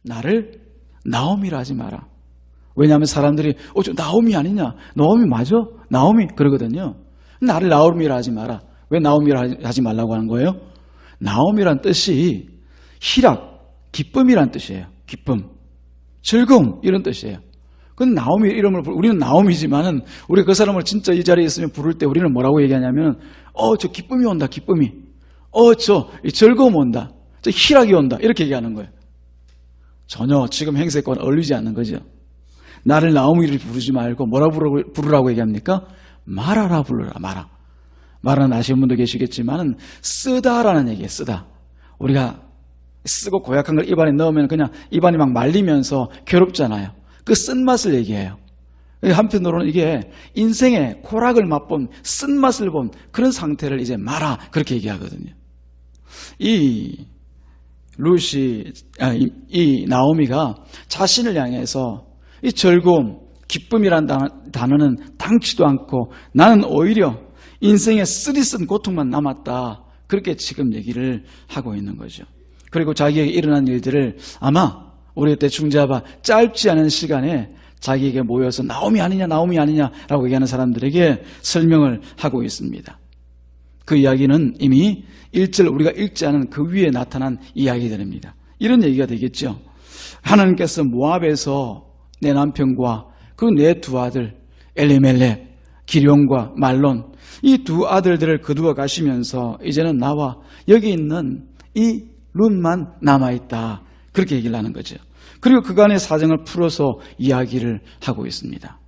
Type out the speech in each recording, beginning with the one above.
나를 나오미라 하지 마라. 왜냐하면 사람들이 저 나오미 아니냐? 나오미 맞아? 나오미 그러거든요. 나를 나오미라 하지 마라. 왜 나오미라 하지 말라고 하는 거예요? 나오미란 뜻이 희락, 기쁨이란 뜻이에요. 기쁨, 즐거움 이런 뜻이에요. 그건 나오미 이름을 우리는 나오미지만은 우리가 그 사람을 진짜 이 자리에 있으면 부를 때 우리는 뭐라고 얘기하냐면 저 기쁨이 온다. 기쁨이. 저 즐거움 온다. 저 희락이 온다. 이렇게 얘기하는 거예요. 전혀 지금 행세과는 어울리지 않는 거죠. 나를 나오미를 부르지 말고 뭐라 부르라고 얘기합니까? 마라라 부르라. 마라. 마라는 아시는 분도 계시겠지만 쓰다라는 얘기예요. 쓰다. 우리가 쓰고 고약한 걸 입안에 넣으면 그냥 입안이 막 말리면서 괴롭잖아요. 그 쓴맛을 얘기해요. 한편으로는 이게 인생의 고락을 맛본 쓴맛을 본 그런 상태를 이제 마라 그렇게 얘기하거든요. 이 나오미가 자신을 향해서 이 즐거움, 기쁨이란 단어는 당치도 않고 나는 오히려 인생에 쓰리쓴 고통만 남았다. 그렇게 지금 얘기를 하고 있는 거죠. 그리고 자기에게 일어난 일들을 아마 우리 대충 잡아 짧지 않은 시간에 자기에게 모여서 나오미 아니냐라고 얘기하는 사람들에게 설명을 하고 있습니다. 그 이야기는 이미 1절 우리가 읽지 않은 그 위에 나타난 이야기들입니다. 이런 얘기가 되겠죠. 하나님께서 모압에서 내 남편과 그 내 두 아들 엘리멜렉, 기럯과 말론 이 두 아들들을 거두어 가시면서 이제는 나와 여기 있는 이 룻만 남아있다. 그렇게 얘기를 하는 거죠. 그리고 그간의 사정을 풀어서 이야기를 하고 있습니다.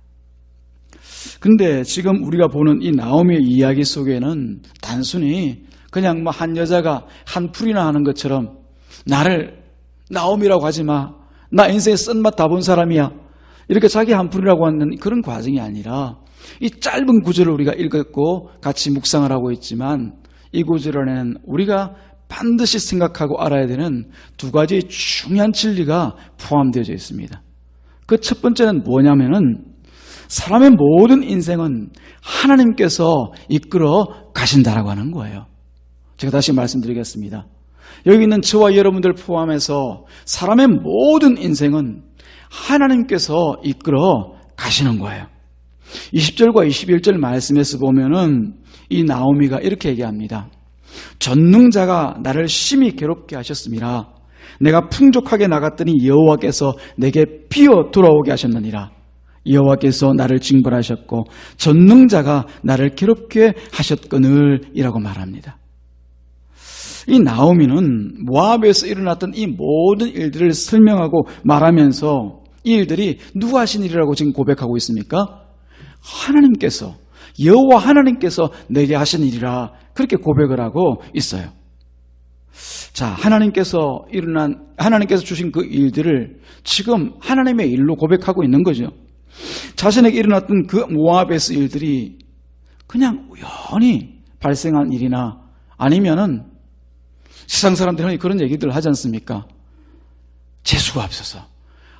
근데 지금 우리가 보는 이 나오미의 이야기 속에는 단순히 그냥 한 여자가 한 풀이나 하는 것처럼 나를 나오미라고 하지 마. 나 인생에 쓴맛 다 본 사람이야. 이렇게 자기 한 풀이라고 하는 그런 과정이 아니라 이 짧은 구절을 우리가 읽었고 같이 묵상을 하고 있지만 이 구절 안에는 우리가 반드시 생각하고 알아야 되는 두 가지 중요한 진리가 포함되어 있습니다. 그 첫 번째는 뭐냐면은 사람의 모든 인생은 하나님께서 이끌어 가신다라고 하는 거예요. 제가 다시 말씀드리겠습니다. 여기 있는 저와 여러분들 포함해서 사람의 모든 인생은 하나님께서 이끌어 가시는 거예요. 20절과 21절 말씀에서 보면은 이 나오미가 이렇게 얘기합니다. 전능자가 나를 심히 괴롭게 하셨음이라. 내가 풍족하게 나갔더니 여호와께서 내게 비어 돌아오게 하셨느니라. 여호와께서 나를 징벌하셨고 전능자가 나를 괴롭게 하셨거늘 이라고 말합니다. 이 나오미는 모압에서 일어났던 이 모든 일들을 설명하고 말하면서 이 일들이 누가 하신 일이라고 지금 고백하고 있습니까? 하나님께서, 여호와 하나님께서 내게 하신 일이라 그렇게 고백을 하고 있어요. 자, 하나님께서 주신 그 일들을 지금 하나님의 일로 고백하고 있는 거죠. 자신에게 일어났던 그 모압에서 일들이 그냥 우연히 발생한 일이나 아니면은 세상 사람들은 그런 얘기들을 하지 않습니까? 재수가 없어서.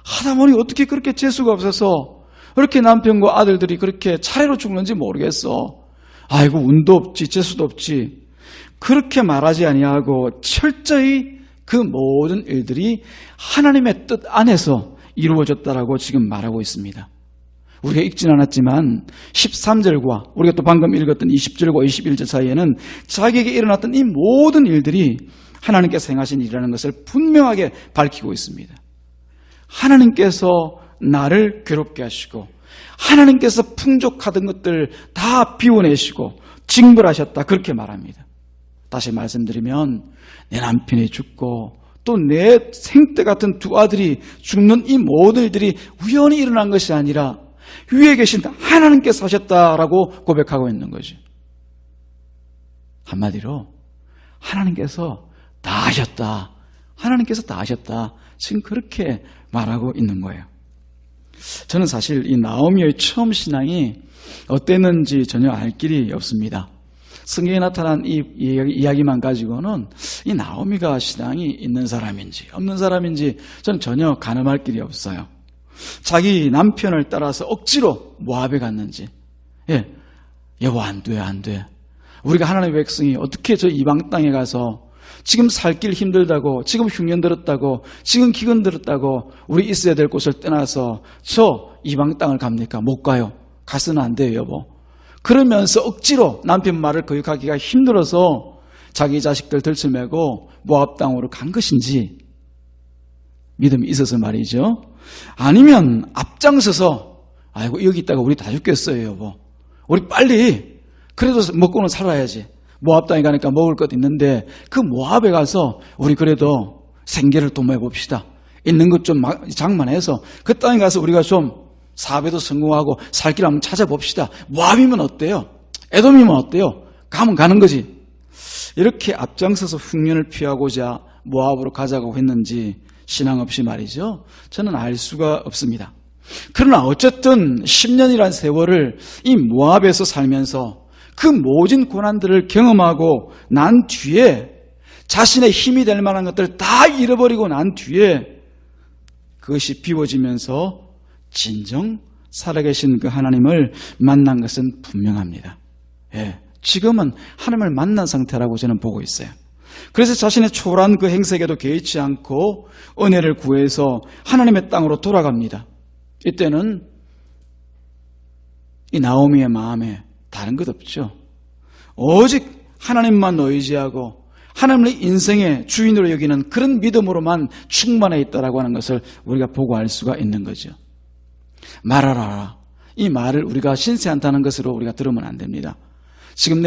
하다 보니 어떻게 그렇게 재수가 없어서 그렇게 남편과 아들들이 그렇게 차례로 죽는지 모르겠어. 아이고 운도 없지 재수도 없지. 그렇게 말하지 아니하고 철저히 그 모든 일들이 하나님의 뜻 안에서 이루어졌다라고 지금 말하고 있습니다. 우리가 읽진 않았지만 13절과 우리가 또 방금 읽었던 20절과 21절 사이에는 자기에게 일어났던 이 모든 일들이 하나님께서 행하신 일이라는 것을 분명하게 밝히고 있습니다. 하나님께서 나를 괴롭게 하시고 하나님께서 풍족하던 것들 다 비워내시고 징벌하셨다 그렇게 말합니다. 다시 말씀드리면 내 남편이 죽고 또 내 생때 같은 두 아들이 죽는 이 모든 일들이 우연히 일어난 것이 아니라 위에 계신 하나님께서 하셨다라고 고백하고 있는 거죠. 한마디로 하나님께서 다 하셨다. 하나님께서 다 하셨다. 지금 그렇게 말하고 있는 거예요. 저는 사실 이 나오미의 처음 신앙이 어땠는지 전혀 알 길이 없습니다. 성경에 나타난 이 이야기만 가지고는 이 나오미가 신앙이 있는 사람인지 없는 사람인지 저는 전혀 가늠할 길이 없어요. 자기 남편을 따라서 억지로 모압에 갔는지, 여보 안 돼. 우리가 하나님의 백성이 어떻게 저 이방 땅에 가서 지금 살 길 힘들다고, 지금 흉년 들었다고, 지금 기근 들었다고 우리 있어야 될 곳을 떠나서 저 이방 땅을 갑니까? 못 가요. 가서는 안 돼요, 여보. 그러면서 억지로 남편 말을 거역하기가 힘들어서 자기 자식들 들쳐매고 모압 땅으로 간 것인지 믿음이 있어서 말이죠. 아니면 앞장서서 아이고 여기 있다가 우리 다 죽겠어요, 여보. 우리 빨리 그래도 먹고는 살아야지. 모압 땅에 가니까 먹을 것 있는데 그 모압에 가서 우리 그래도 생계를 도모해봅시다. 있는 것 좀 장만해서 그 땅에 가서 우리가 좀 사업에도 성공하고 살 길 한번 찾아봅시다. 모압이면 어때요? 에돔이면 어때요? 가면 가는 거지. 이렇게 앞장서서 흉년을 피하고자 모압으로 가자고 했는지 신앙 없이 말이죠. 저는 알 수가 없습니다. 그러나 어쨌든 10년이란 세월을 이 모압에서 살면서 그 모진 고난들을 경험하고 난 뒤에 자신의 힘이 될 만한 것들을 다 잃어버리고 난 뒤에 그것이 비워지면서 진정 살아계신 그 하나님을 만난 것은 분명합니다. 예, 지금은 하나님을 만난 상태라고 저는 보고 있어요. 그래서 자신의 초월한 그 행색에도 개의치 않고 은혜를 구해서 하나님의 땅으로 돌아갑니다. 이때는 이 나오미의 마음에 다른 것 없죠. 오직 하나님만 의지하고 하나님의 인생의 주인으로 여기는 그런 믿음으로만 충만해 있다라고 하는 것을 우리가 보고 알 수가 있는 거죠. 말하라. 이 말을 우리가 신세한다는 것으로 우리가 들으면 안 됩니다. 지금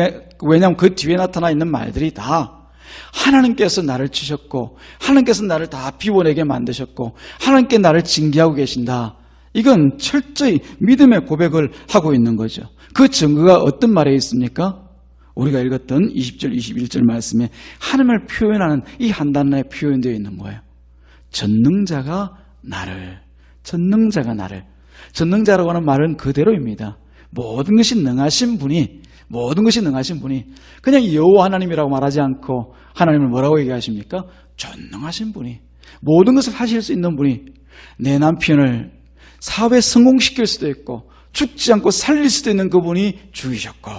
왜냐하면 그 뒤에 나타나 있는 말들이 다 하나님께서 나를 치셨고 하나님께서 나를 다 비워내게 만드셨고 하나님께 나를 징계하고 계신다. 이건 철저히 믿음의 고백을 하고 있는 거죠. 그 증거가 어떤 말에 있습니까? 우리가 읽었던 20절, 21절 말씀에 하나님을 표현하는 이 한 단어에 표현되어 있는 거예요. 전능자가 나를. 전능자라고 하는 말은 그대로입니다. 모든 것이 능하신 분이 그냥 여호와 하나님이라고 말하지 않고 하나님을 뭐라고 얘기하십니까? 전능하신 분이, 모든 것을 하실 수 있는 분이 내 남편을 사업에 성공시킬 수도 있고 죽지 않고 살릴 수도 있는 그분이 죽이셨고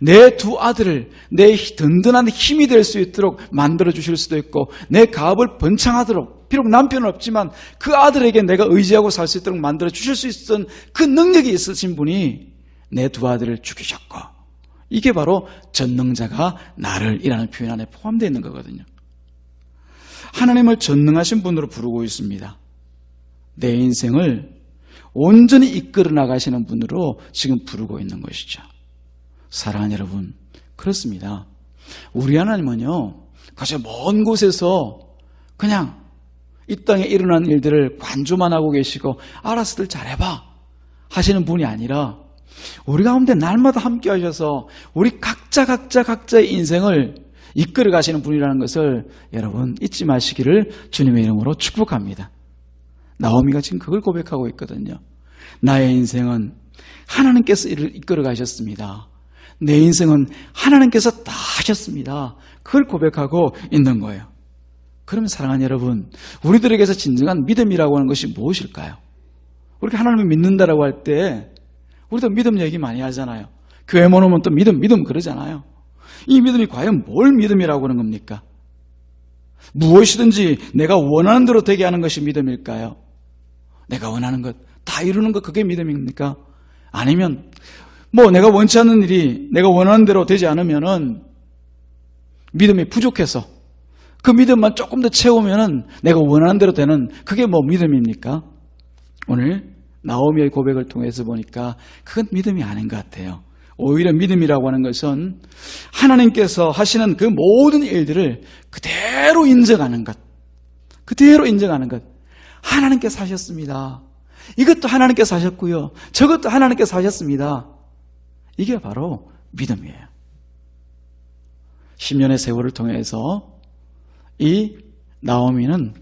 내 두 아들을 내 든든한 힘이 될 수 있도록 만들어 주실 수도 있고 내 가업을 번창하도록, 비록 남편은 없지만 그 아들에게 내가 의지하고 살 수 있도록 만들어 주실 수 있던 그 능력이 있으신 분이 내 두 아들을 죽이셨고, 이게 바로 전능자가 나를 이라는 표현 안에 포함되어 있는 거거든요. 하나님을 전능하신 분으로 부르고 있습니다. 내 인생을 온전히 이끌어 나가시는 분으로 지금 부르고 있는 것이죠. 사랑하는 여러분, 그렇습니다. 우리 하나님은요, 그저 먼 곳에서 그냥 이 땅에 일어난 일들을 관조만 하고 계시고 알아서들 잘해봐 하시는 분이 아니라 우리 가운데 날마다 함께 하셔서 우리 각자의 인생을 이끌어 가시는 분이라는 것을 여러분 잊지 마시기를 주님의 이름으로 축복합니다. 나오미가 지금 그걸 고백하고 있거든요. 나의 인생은 하나님께서 이를 이끌어 가셨습니다. 내 인생은 하나님께서 다 하셨습니다. 그걸 고백하고 있는 거예요. 그러면 사랑하는 여러분, 우리들에게서 진정한 믿음이라고 하는 것이 무엇일까요? 우리가 하나님을 믿는다라고 할 때 우리도 믿음 얘기 많이 하잖아요. 교회 모으면 또 믿음 그러잖아요. 이 믿음이 과연 뭘 믿음이라고 하는 겁니까? 무엇이든지 내가 원하는 대로 되게 하는 것이 믿음일까요? 내가 원하는 것 다 이루는 것, 그게 믿음입니까? 아니면 내가 원치 않는 일이 내가 원하는 대로 되지 않으면은 믿음이 부족해서 그 믿음만 조금 더 채우면은 내가 원하는 대로 되는, 그게 믿음입니까? 오늘 나오미의 고백을 통해서 보니까 그건 믿음이 아닌 것 같아요. 오히려 믿음이라고 하는 것은 하나님께서 하시는 그 모든 일들을 그대로 인정하는 것. 하나님께서 하셨습니다. 이것도 하나님께서 하셨고요. 저것도 하나님께서 하셨습니다. 이게 바로 믿음이에요. 10년의 세월을 통해서 이 나오미는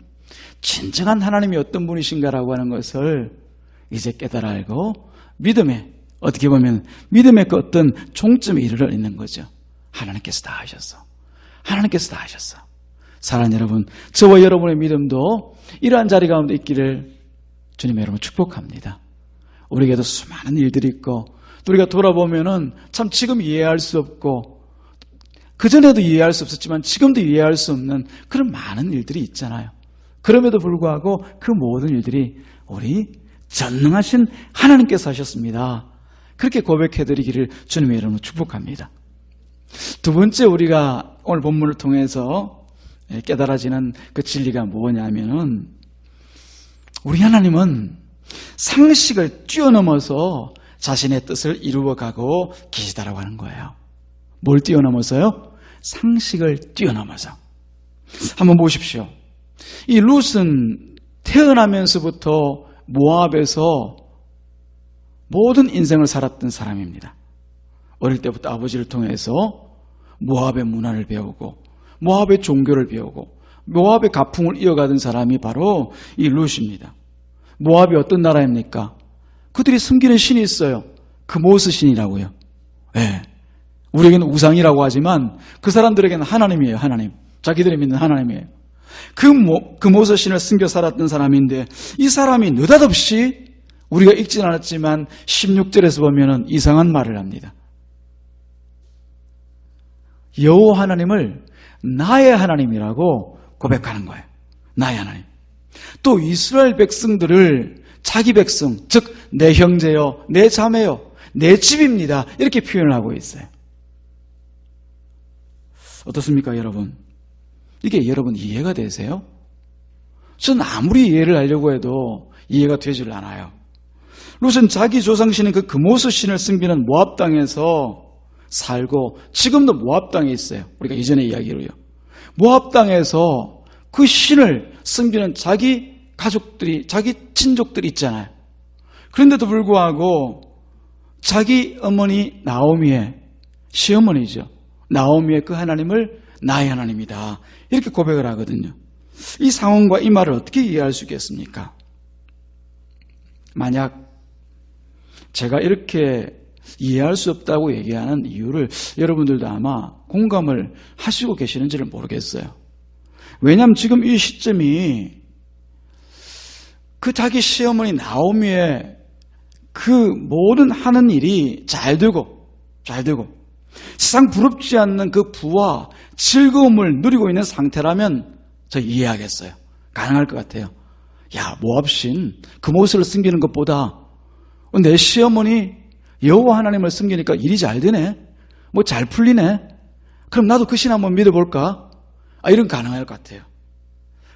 진정한 하나님이 어떤 분이신가라고 하는 것을 이제 깨달아 알고 믿음의, 어떻게 보면 믿음의 그 어떤 종점에 이르러 있는 거죠. 하나님께서 다 하셨어. 사랑하는 여러분, 저와 여러분의 믿음도 이러한 자리 가운데 있기를 주님 여러분 축복합니다. 우리에게도 수많은 일들이 있고 또 우리가 돌아보면은 참 지금 이해할 수 없고 그전에도 이해할 수 없었지만 지금도 이해할 수 없는 그런 많은 일들이 있잖아요. 그럼에도 불구하고 그 모든 일들이 우리 전능하신 하나님께서 하셨습니다. 그렇게 고백해드리기를 주님의 이름으로 축복합니다. 두 번째, 우리가 오늘 본문을 통해서 깨달아지는 그 진리가 뭐냐면은, 우리 하나님은 상식을 뛰어넘어서 자신의 뜻을 이루어가고 계시다라고 하는 거예요. 뭘 뛰어넘어서요? 상식을 뛰어넘어서. 한번 보십시오. 이 룻은 태어나면서부터 모압에서 모든 인생을 살았던 사람입니다. 어릴 때부터 아버지를 통해서 모압의 문화를 배우고 모압의 종교를 배우고 모압의 가풍을 이어가던 사람이 바로 이 룻입니다. 모압이 어떤 나라입니까? 그들이 섬기는 신이 있어요. 그모스 신이라고요. 네. 우리에게는 우상이라고 하지만 그 사람들에게는 하나님이에요. 하나님. 자기들이 믿는 하나님이에요. 그모스 신을 섬겨 살았던 사람인데, 이 사람이 느닷없이, 우리가 읽지는 않았지만 16절에서 보면은 이상한 말을 합니다. 여호와 하나님을 나의 하나님이라고 고백하는 거예요. 나의 하나님. 또 이스라엘 백성들을 자기 백성, 즉 내 형제요, 내 자매요, 내 집입니다, 이렇게 표현을 하고 있어요. 어떻습니까, 여러분? 이게 여러분 이해가 되세요? 저는 아무리 이해를 하려고 해도 이해가 되질 않아요. 룻은 자기 조상신인 그 그모스 신을 섬기는 모압 땅에서 살고, 지금도 모압 땅에 있어요. 우리가 이전의 이야기로요. 모압 땅에서 그 신을 섬기는 자기 가족들이, 자기 친족들이 있잖아요. 그런데도 불구하고 자기 어머니 나오미의 시어머니죠. 나오미의 그 하나님을 나의 하나님이다, 이렇게 고백을 하거든요. 이 상황과 이 말을 어떻게 이해할 수 있겠습니까? 만약 제가 이렇게 이해할 수 없다고 얘기하는 이유를 여러분들도 아마 공감을 하시고 계시는지를 모르겠어요. 왜냐하면 지금 이 시점이 그 자기 시어머니 나오미의 그 모든 하는 일이 잘 되고 세상 부럽지 않는 그 부와 즐거움을 누리고 있는 상태라면 저 이해하겠어요. 가능할 것 같아요. 야, 모압신 그 모습을 숨기는 것보다 내 시어머니 여호와 하나님을 숨기니까 일이 잘 되네, 뭐 잘 풀리네, 그럼 나도 그 신 한번 믿어볼까, 이런 가능할 것 같아요.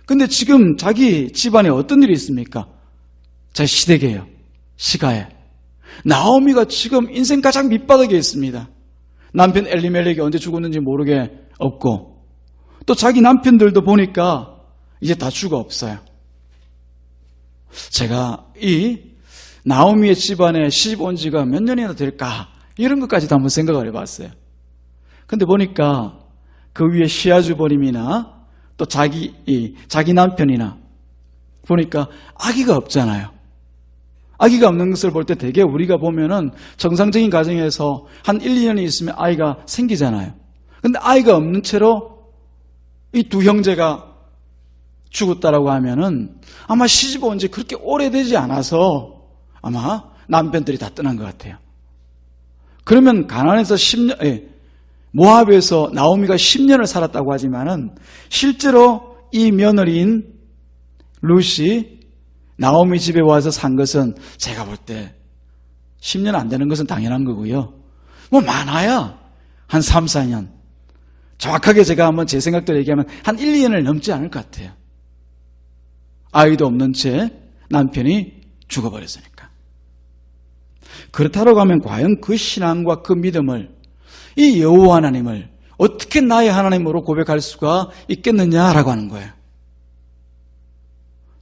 근데 지금 자기 집안에 어떤 일이 있습니까? 자, 시댁이에요. 시가에 나오미가 지금 인생 가장 밑바닥에 있습니다. 남편 엘리멜렉이 언제 죽었는지 모르게 없고, 또 자기 남편들도 보니까 이제 다 죽어 없어요. 제가 이 나오미의 집안에 시집 온 지가 몇 년이나 될까, 이런 것까지도 한번 생각을 해봤어요. 근데 보니까 그 위에 시아주버님이나 또 자기 남편이나 보니까 아기가 없잖아요. 아기가 없는 것을 볼 때 되게 우리가 보면은 정상적인 가정에서 한 1, 2년이 있으면 아이가 생기잖아요. 근데 아이가 없는 채로 이 두 형제가 죽었다라고 하면은 아마 시집 온 지 그렇게 오래되지 않아서 아마 남편들이 다 떠난 것 같아요. 그러면 가나안에서 모압에서 나오미가 10년을 살았다고 하지만은 실제로 이 며느리인 룻이 나오미 집에 와서 산 것은 제가 볼 때 10년 안 되는 것은 당연한 거고요. 뭐 많아야 한 3, 4년. 정확하게 제가 한번 제 생각대로 얘기하면 한 1, 2년을 넘지 않을 것 같아요. 아이도 없는 채 남편이 죽어버렸으니까. 그렇다고 하면 과연 그 신앙과 그 믿음을, 이 여호와 하나님을 어떻게 나의 하나님으로 고백할 수가 있겠느냐라고 하는 거예요.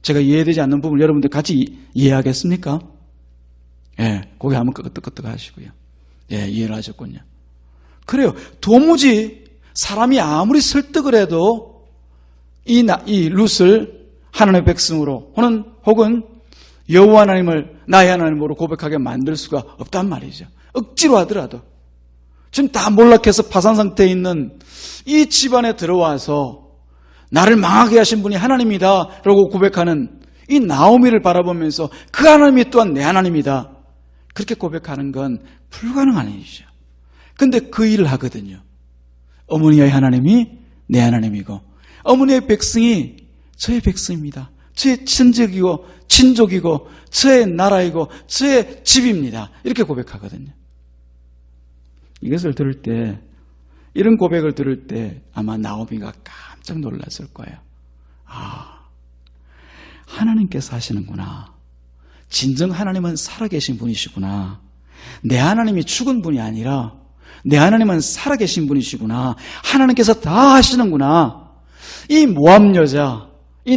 제가 이해되지 않는 부분을 여러분들 같이 이해하겠습니까? 예, 고개 한번 끄덕끄덕 하시고요. 예, 이해를 하셨군요. 그래요. 도무지 사람이 아무리 설득을 해도 이 룻을 하나님의 백성으로 혹은 여호와 하나님을 나의 하나님으로 고백하게 만들 수가 없단 말이죠. 억지로 하더라도. 지금 다 몰락해서 파산 상태에 있는 이 집안에 들어와서 나를 망하게 하신 분이 하나님이다 라고 고백하는 이 나오미를 바라보면서 그 하나님이 또한 내 하나님이다, 그렇게 고백하는 건 불가능한 일이죠. 근데 그 일을 하거든요. 어머니의 하나님이 내 하나님이고 어머니의 백성이 저의 백성입니다. 저의 친족이고 친족이고 저의 나라이고 저의 집입니다. 이렇게 고백하거든요. 이것을 들을 때, 이런 고백을 들을 때 아마 나오미가 깜짝 놀랐을 거예요. 아, 하나님께서 하시는구나. 진정 하나님은 살아계신 분이시구나. 내 하나님이 죽은 분이 아니라 내 하나님은 살아계신 분이시구나. 하나님께서 다 하시는구나. 이 모압 여자, 이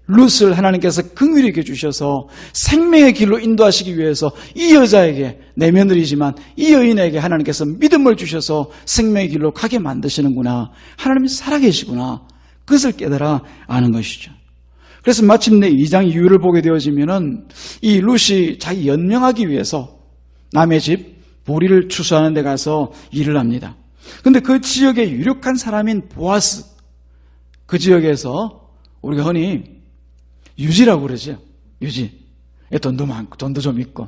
룻을 하나님께서 긍휼히 여겨 주셔서 생명의 길로 인도하시기 위해서 이 여자에게, 내 며느리지만 이 여인에게 하나님께서 믿음을 주셔서 생명의 길로 가게 만드시는구나. 하나님이 살아계시구나. 그것을 깨달아 아는 것이죠. 그래서 마침내 2장 이후를 보게 되어지면은 이 룻이 자기 연명하기 위해서 남의 집 보리를 추수하는 데 가서 일을 합니다. 그런데 그 지역의 유력한 사람인 보아스, 그 지역에서 우리가 흔히 유지라고 그러죠. 유지. 돈도 많고 돈도 좀 있고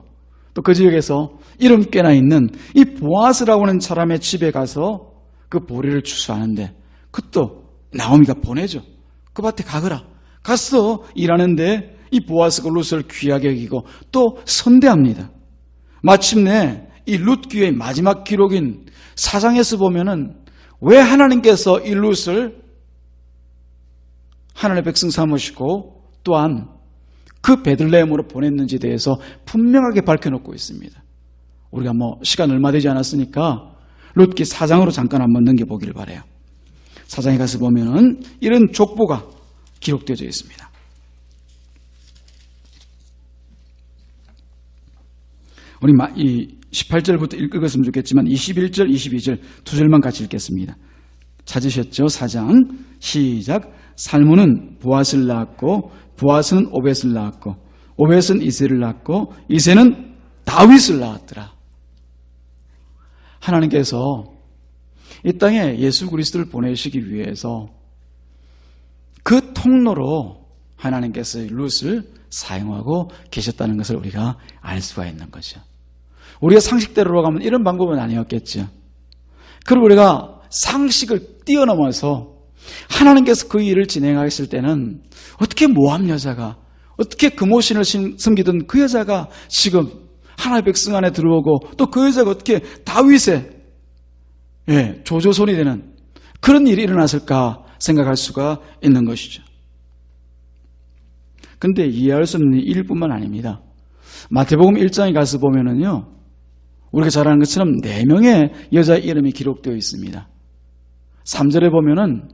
또 그 지역에서 이름 꽤나 있는 이 보아스라고 하는 사람의 집에 가서 그 보리를 추수하는데 그것도 나오미가 보내죠. 그 밭에 가거라. 가서 일하는데 이 보아스가 룻을 귀하게 여기고 또 선대합니다. 마침내 이 룻 기회의 마지막 기록인 4장에서 보면은 왜 하나님께서 이 룻을 하나님의 백성 삼으시고 또한 그 베들레헴으로 보냈는지에 대해서 분명하게 밝혀놓고 있습니다. 우리가 시간 얼마 되지 않았으니까 룻기 4장으로 잠깐 한번 넘겨보기를 바라요. 4장에 가서 보면은 이런 족보가 기록되어져 있습니다. 우리 이 18절부터 읽었으면 좋겠지만 21절, 22절 두 절만 같이 읽겠습니다. 찾으셨죠? 4장 시작. 살문은 보아스를 낳았고 보아스는 오벳을 낳았고 오벳은 이새를 낳았고 이새는 다윗을 낳았더라. 하나님께서 이 땅에 예수 그리스도를 보내시기 위해서 그 통로로 하나님께서 룻을 사용하고 계셨다는 것을 우리가 알 수가 있는 거죠. 우리가 상식대로 가면 이런 방법은 아니었겠죠. 그리고 우리가 상식을 뛰어넘어서 하나님께서 그 일을 진행하실 때는 어떻게 모압 여자가, 어떻게 금오신을 섬기던 그 여자가 지금 하나님의 백성 안에 들어오고 또 그 여자가 어떻게 다윗의 조조손이 되는 그런 일이 일어났을까 생각할 수가 있는 것이죠. 그런데 이해할 수 없는 일뿐만 아닙니다. 마태복음 1장에 가서 보면은요, 우리가 잘 아는 것처럼 4명의 여자 이름이 기록되어 있습니다. 3절에 보면은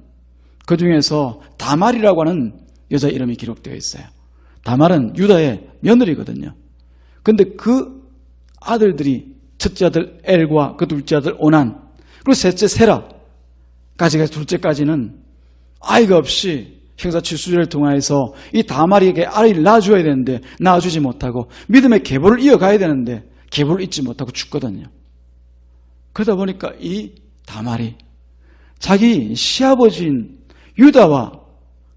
그 중에서 다말이라고 하는 여자 이름이 기록되어 있어요. 다말은 유다의 며느리거든요. 그런데 그 아들들이 첫째 아들 엘과 그 둘째 아들 오난 그리고 셋째 세라까지가 둘째까지는 아이가 없이 형사 칠수제를 통하여서 이 다말에게 아이를 낳아줘야 되는데 낳아주지 못하고 믿음의 계보를 이어가야 되는데 계보를 잊지 못하고 죽거든요. 그러다 보니까 이 다말이 자기 시아버지인 유다와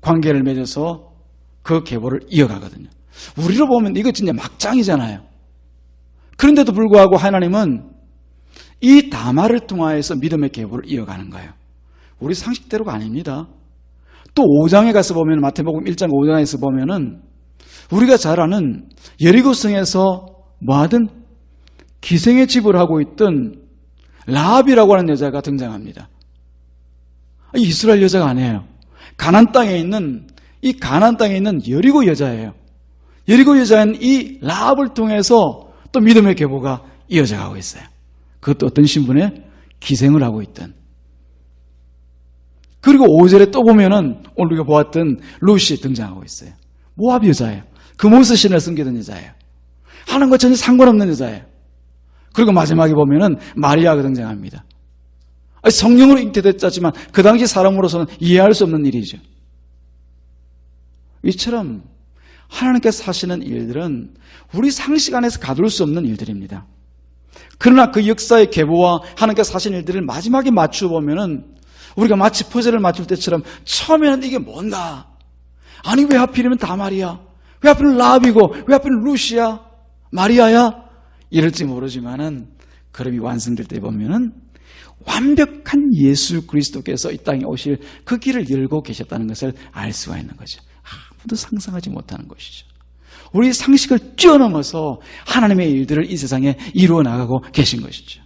관계를 맺어서 그 계보를 이어가거든요. 우리로 보면 이거 진짜 막장이잖아요. 그런데도 불구하고 하나님은 이 다말을 통하여서 믿음의 계보를 이어가는 거예요. 우리 상식대로가 아닙니다. 또 5장에 가서 보면 마태복음 1장 5장에서 보면은 우리가 잘 아는 여리고성에서 뭐하든 기생의 집을 하고 있던 라합이라고 하는 여자가 등장합니다. 이스라엘 여자가 아니에요. 가나안 땅에 있는 여리고 여자예요. 여리고 여자인 이 라합을 통해서 또 믿음의 계보가 이어져 가고 있어요. 그것도 어떤 신분에 기생을 하고 있던. 그리고 5절에 또 보면은 오늘 우리가 보았던 룻이 등장하고 있어요. 모압 여자예요. 금오스 신을 섬기던 여자예요. 하는 것 전혀 상관없는 여자예요. 그리고 마지막에 보면은 마리아가 등장합니다. 성령으로 잉태됐지만 그 당시 사람으로서는 이해할 수 없는 일이죠. 이처럼 하나님께서 하시는 일들은 우리 상식 안에서 가둘 수 없는 일들입니다. 그러나 그 역사의 계보와 하나님께서 하신 일들을 마지막에 맞추어 보면은 우리가 마치 퍼즐을 맞출 때처럼 처음에는 이게 뭔가? 아니 왜 하필이면 다말이야? 왜 하필이면 라합이고 왜 하필이면 룻이야? 마리아야? 이럴지 모르지만은 그럼이 완성될 때 보면은 완벽한 예수 그리스도께서 이 땅에 오실 그 길을 열고 계셨다는 것을 알 수가 있는 거죠. 아무도 상상하지 못하는 것이죠. 우리 상식을 뛰어넘어서 하나님의 일들을 이 세상에 이루어 나가고 계신 것이죠.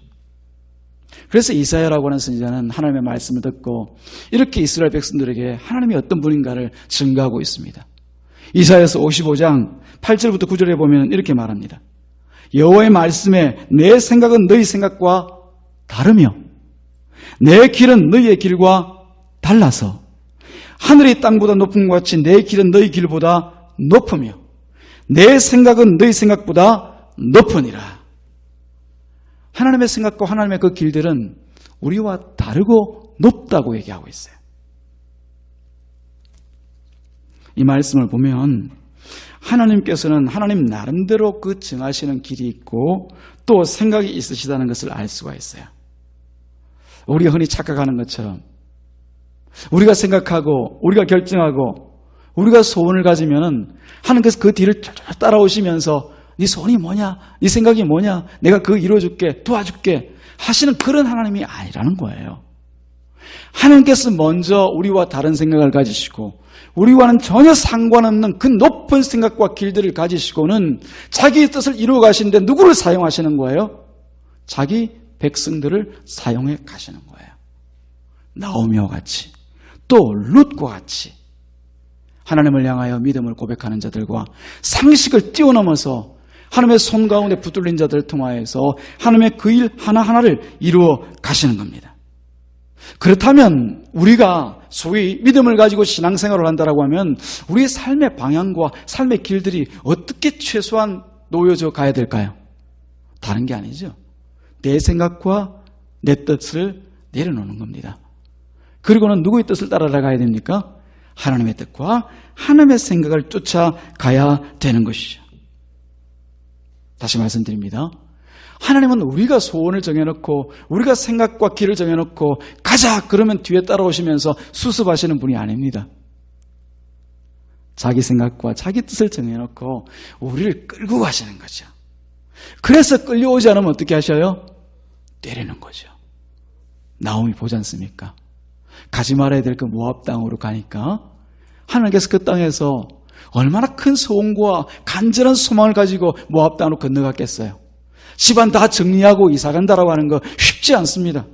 그래서 이사야라고 하는 선지자는 하나님의 말씀을 듣고 이렇게 이스라엘 백성들에게 하나님이 어떤 분인가를 증거하고 있습니다. 이사야서 55장 8절부터 9절에 보면 이렇게 말합니다. 여호와의 말씀에 내 생각은 너희 생각과 다르며 내 길은 너희의 길과 달라서 하늘이 땅보다 높은 것 같이 내 길은 너희 길보다 높으며 내 생각은 너희 생각보다 높으니라. 하나님의 생각과 하나님의 그 길들은 우리와 다르고 높다고 얘기하고 있어요. 이 말씀을 보면 하나님께서는 하나님 나름대로 그 정하시는 길이 있고 또 생각이 있으시다는 것을 알 수가 있어요. 우리가 흔히 착각하는 것처럼 우리가 생각하고 우리가 결정하고 우리가 소원을 가지면은 하나님께서 그 뒤를 따라오시면서 네 소원이 뭐냐? 네 생각이 뭐냐? 내가 그거 이루어줄게, 도와줄게 하시는 그런 하나님이 아니라는 거예요. 하나님께서 먼저 우리와 다른 생각을 가지시고 우리와는 전혀 상관없는 그 높은 생각과 길들을 가지시고는 자기의 뜻을 이루어 가시는데 누구를 사용하시는 거예요? 자기 백성들을 사용해 가시는 거예요. 나오미와 같이 또 룻과 같이 하나님을 향하여 믿음을 고백하는 자들과 상식을 뛰어넘어서 하나님의 손 가운데 붙들린 자들을 통하여서 하나님의 그 일 하나하나를 이루어 가시는 겁니다. 그렇다면 우리가 소위 믿음을 가지고 신앙생활을 한다고 하면 우리의 삶의 방향과 삶의 길들이 어떻게 최소한 놓여져 가야 될까요? 다른 게 아니죠. 내 생각과 내 뜻을 내려놓는 겁니다. 그리고는 누구의 뜻을 따라가야 됩니까? 하나님의 뜻과 하나님의 생각을 쫓아가야 되는 것이죠. 다시 말씀드립니다. 하나님은 우리가 소원을 정해놓고 우리가 생각과 길을 정해놓고 가자 그러면 뒤에 따라오시면서 수습하시는 분이 아닙니다. 자기 생각과 자기 뜻을 정해놓고 우리를 끌고 가시는 거죠. 그래서 끌려오지 않으면 어떻게 하셔요? 때리는 거죠. 나오미 보지 않습니까? 가지 말아야 될 그 모압 땅으로 가니까 하나님께서 그 땅에서 얼마나 큰 소원과 간절한 소망을 가지고 모압 땅으로 건너갔겠어요. 집안 다 정리하고 이사 간다라고 하는 거 쉽지 않습니다.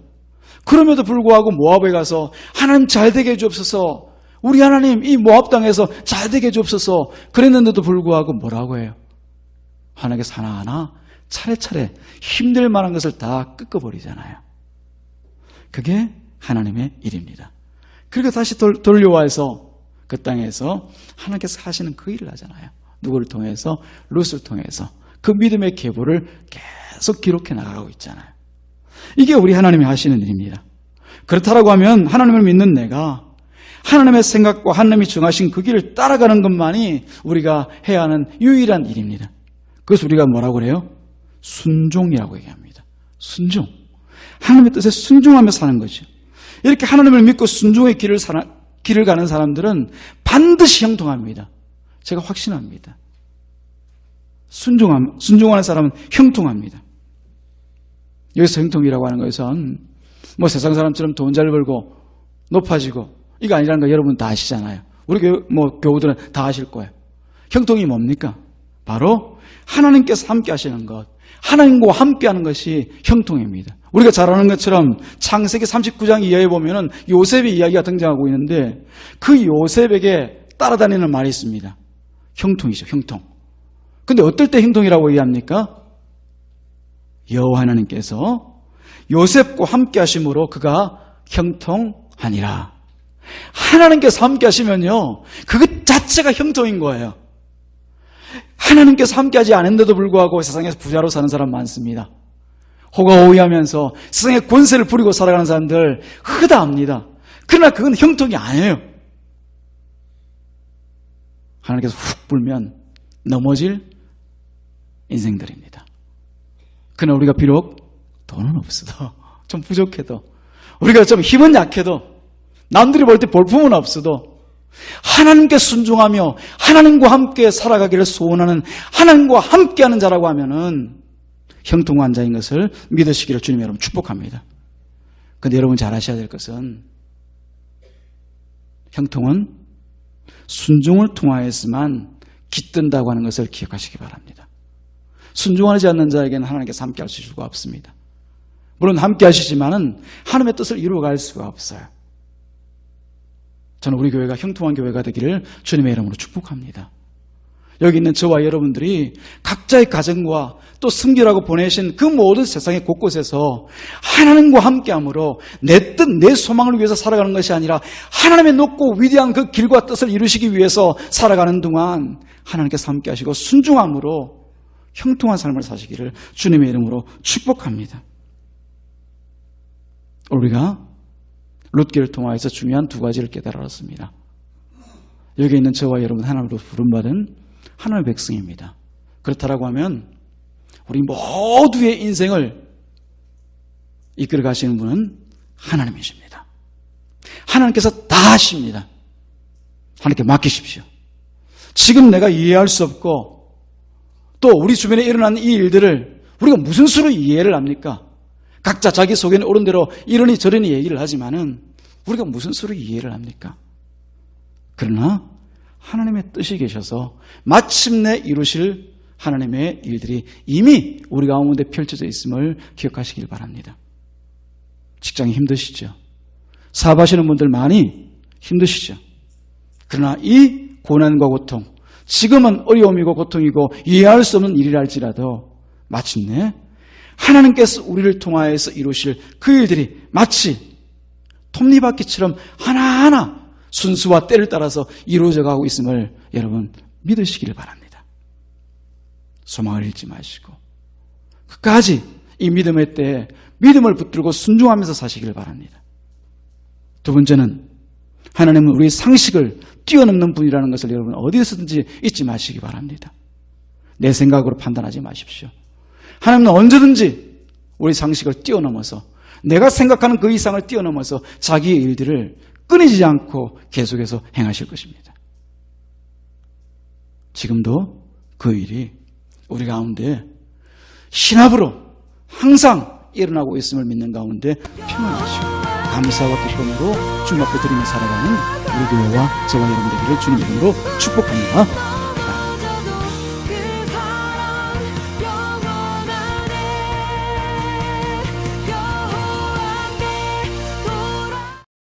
그럼에도 불구하고 모압에 가서 하나님 잘 되게 해주옵소서, 우리 하나님 이 모압 땅에서 잘 되게 해주옵소서 그랬는데도 불구하고 뭐라고 해요? 하나님께서 하나하나 차례차례 힘들 만한 것을 다 꺾어버리잖아요. 그게 하나님의 일입니다. 그리고 다시 돌려와서 그 땅에서 하나님께서 하시는 그 일을 하잖아요. 누구를 통해서? 룻을 통해서 그 믿음의 계보를 계속 기록해 나가고 있잖아요. 이게 우리 하나님이 하시는 일입니다. 그렇다라고 하면 하나님을 믿는 내가 하나님의 생각과 하나님이 정하신 그 길을 따라가는 것만이 우리가 해야 하는 유일한 일입니다. 그래서 우리가 뭐라고 그래요? 순종이라고 얘기합니다. 순종. 하나님의 뜻에 순종하며 사는 거죠. 이렇게 하나님을 믿고 순종의 길을 가는 사람들은 반드시 형통합니다. 제가 확신합니다. 순종하는 사람은 형통합니다. 여기서 형통이라고 하는 것은 뭐 세상 사람처럼 돈 잘 벌고 높아지고 이거 아니라는 거 여러분 다 아시잖아요. 우리 교우들은 다 아실 거예요. 형통이 뭡니까? 바로 하나님께서 함께 하시는 것, 하나님과 함께 하는 것이 형통입니다. 우리가 잘 아는 것처럼 창세기 39장 이하에 보면은 요셉의 이야기가 등장하고 있는데 그 요셉에게 따라다니는 말이 있습니다. 형통이죠, 형통. 근데 어떨 때 형통이라고 얘기합니까? 여호와 하나님께서 요셉과 함께 하심으로 그가 형통하니라. 하나님께서 함께 하시면요, 그것 자체가 형통인 거예요. 하나님께서 함께 하지 않은데도 불구하고 세상에서 부자로 사는 사람 많습니다. 호가호위하면서 세상의 권세를 부리고 살아가는 사람들 흔합니다. 그러나 그건 형통이 아니에요. 하나님께서 훅 불면 넘어질 인생들입니다. 그러나 우리가 비록 돈은 없어도, 좀 부족해도, 우리가 좀 힘은 약해도, 남들이 볼 때 볼품은 없어도 하나님께 순종하며 하나님과 함께 살아가기를 소원하는, 하나님과 함께하는 자라고 하면은 형통한 자인 것을 믿으시기를 주님 여러분 축복합니다. 근데 여러분 잘 아셔야 될 것은 형통은 순종을 통하여서만 깃든다고 하는 것을 기억하시기 바랍니다. 순종하지 않는 자에게는 하나님께서 함께 하실 수가 없습니다. 물론 함께 하시지만은 하나님의 뜻을 이루어갈 수가 없어요. 저는 우리 교회가 형통한 교회가 되기를 주님의 이름으로 축복합니다. 여기 있는 저와 여러분들이 각자의 가정과 또 섬기라고 보내신 그 모든 세상의 곳곳에서 하나님과 함께함으로 내 뜻, 내 소망을 위해서 살아가는 것이 아니라 하나님의 높고 위대한 그 길과 뜻을 이루시기 위해서 살아가는 동안 하나님께서 함께하시고 순종함으로 형통한 삶을 사시기를 주님의 이름으로 축복합니다. 우리가 룻기를 통하여서 중요한 두 가지를 깨달았습니다. 여기 있는 저와 여러분 하나님으로 부름받은 하나님의 백성입니다. 그렇다라고 하면 우리 모두의 인생을 이끌어 가시는 분은 하나님이십니다. 하나님께서 다 하십니다. 하나님께 맡기십시오. 지금 내가 이해할 수 없고 또 우리 주변에 일어나는 이 일들을 우리가 무슨 수로 이해를 합니까? 각자 자기 속에는 옳은 대로 이러니 저러니 얘기를 하지만은 우리가 무슨 수로 이해를 합니까? 그러나 하나님의 뜻이 계셔서 마침내 이루실 하나님의 일들이 이미 우리 가운데 펼쳐져 있음을 기억하시길 바랍니다. 직장이 힘드시죠? 사업하시는 분들 많이 힘드시죠? 그러나 이 고난과 고통, 지금은 어려움이고 고통이고 이해할 수 없는 일이라 할지라도 마침내 하나님께서 우리를 통하여서 이루실 그 일들이 마치 톱니바퀴처럼 하나하나 순수와 때를 따라서 이루어져 가고 있음을 여러분 믿으시기를 바랍니다. 소망을 잃지 마시고 끝까지 이 믿음의 때에 믿음을 붙들고 순종하면서 사시기를 바랍니다. 두 번째는 하나님은 우리의 상식을 뛰어넘는 분이라는 것을 여러분 어디서든지 잊지 마시기 바랍니다. 내 생각으로 판단하지 마십시오. 하나님은 언제든지 우리 상식을 뛰어넘어서 내가 생각하는 그 이상을 뛰어넘어서 자기의 일들을 끊이지 않고 계속해서 행하실 것입니다. 지금도 그 일이 우리 가운데 신합으로 항상 일어나고 있음을 믿는 가운데 평안하시고 감사와 기쁨으로 주님 앞에 드리며 살아가는 우리 교회와 저와 여러분 되기를 주님 이름으로 축복합니다.